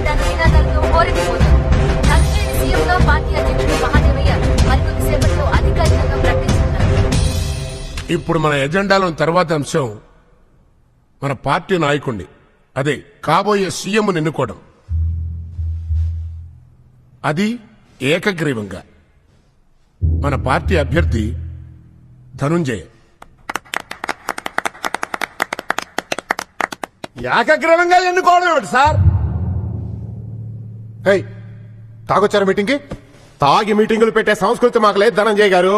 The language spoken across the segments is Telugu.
దాని నినాదాలతో హోరెత్తిపోతుంది. తక్షణమే సీఎంగా పార్టీ అధ్యక్షుడు మహాదేవయ్య మరికొద్దిసేపట్లో అధికారికంగా ప్రకటించనున్నారు. ఇప్పుడు మన ఎజెండాలో తర్వాత అంశం మన పార్టీ నాయకుడిని, అదే కాబోయే సీఎం ఎన్నుకోవడం. అది ఏకగ్రీవంగా. మన పార్టీ అభ్యర్థి ధనుంజయ్. ఏకగ్రీవంగా ఎన్నుకోవడం ఏమిటి సార్? తాగొచ్చారు మీటింగ్ కి? తాగి మీటింగులు పెట్టే సంస్కృతి మాకు లేదు ధనంజయ్ గారు.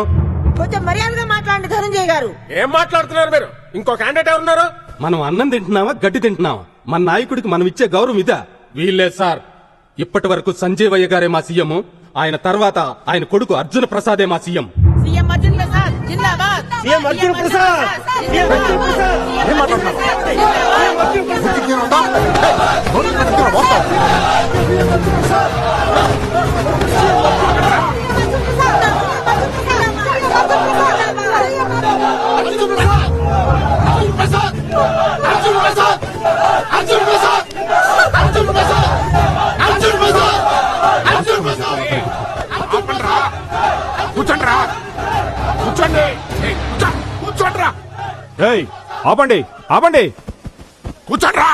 కొంచెం మర్యాదగా మాట్లాడండి ధనంజయ్ గారు. ఏం మాట్లాడుతున్నారు మీరు? ఇంకో క్యాండిడేట్ ఎవరున్నారు? మనం అన్నం తింటున్నావా గడ్డి తింటున్నావా? మన నాయకుడికి మనం ఇచ్చే గౌరవం ఇదా? వీళ్ళే సార్. ఇప్పటి వరకు సంజీవయ్య గారే మా సీఎం. ఆయన తర్వాత ఆయన కొడుకు అర్జున ప్రసాదే మా సీఎం. సీఎం అర్జున్ ప్రసాద్ జిందాబాద్. సీఎం అర్జున్ ప్రసాద్. సీఎం అర్జున్ ప్రసాద్. ఏం మాట్లాడుతున్నారు? కూర్చోండిరా, కూర్చోండి, కూర్చోండిరా, ఆపండి ఆపండి, కూర్చోండిరా.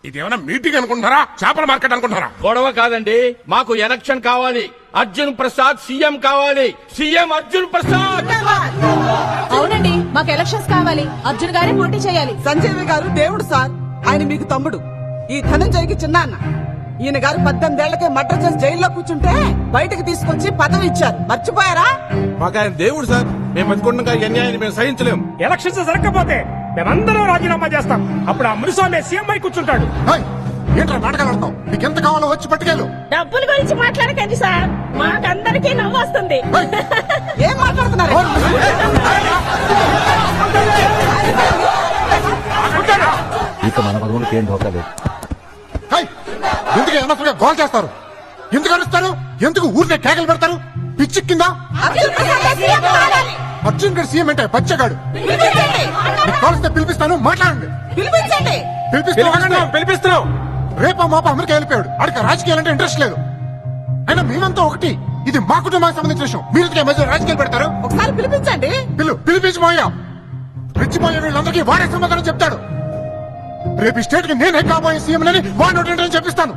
ఇదేమైనా మీటింగ్ అనుకుంటారా? చేపల మార్కెట్ అనుకుంటారా? గొడవ కాదండి, మాకు ఎలక్షన్ కావాలి. అర్జున్ ప్రసాద్ సీఎం కావాలి. సీఎం అర్జున్ ప్రసాద్. అవునండి, మాకు ఎలక్షన్స్ కావాలి. అర్జున్ గారే పోటీ చేయాలి. సంజయ్ గారు దేవుడు సార్. ఆయన మీకు తమ్ముడు. ఈ ధనంజయ్కి చిన్న అన్న. ఈయన గారు 18 ఏళ్లకే మర్డర్ చేసి జైల్లో కూర్చుంటే బయటకు తీసుకొచ్చి పదవి ఇచ్చారు. మర్చిపోయారా? మాకు ఆయన దేవుడు సార్. మేము బతుకుండగా ఈ అన్యాయాన్ని మేము సహించలేము. ఎలక్షన్స్ జరగకపోతే మేమందరం రాజీనామా చేస్తాం. అప్పుడు ఆ మునిస్వామి సీఎం అయి కూర్చుంటాడు. ఏంట్రా నాటకాలు ఆడతావు? నీకు ఎంత కావాలో వచ్చి పట్టుకెళ్ళు. డబ్బుల గురించి మాట్లాడకండి సార్, మాకందరికీ నవ్వు వస్తుంది. ఏం మాట్లాడుతున్నారు? ఇక మన పదవులకి ఏం ఢోకా ఎందుకు అనవసరంగా గోల్ చేస్తారు? ఎందుకు అరుస్తారు? ఎందుకు ఊరికే కేకలు పెడతారు? పిచ్చి కింద అర్జున్ గారు సీఎం అంటే పచ్చగాడు. కాల్స్తే పిలిపిస్తాను, మాట్లాడండి. పిలిపిస్తున్నాం. రేపా మాప అమెరికా వెళ్ళిపోయాడు. అడికి రాజకీయాలంటే ఇంట్రెస్ట్ లేదు. అయినా మేమంతా ఒకటి. ఇది మా కుటుంబానికి సంబంధించిన విషయం. మీరు మధ్య రాజకీయాలు పెడతారు? ఒకసారి పిలిపించండి. పిలిపించిపోయా. రెచ్చిపోయే వీళ్ళందరికీ వాడే సమాధానం చెప్తాడు. రేపు ఈ స్టేట్ కి నేనే కాబోయే సీఎం అని వాడిని చెప్పిస్తాను.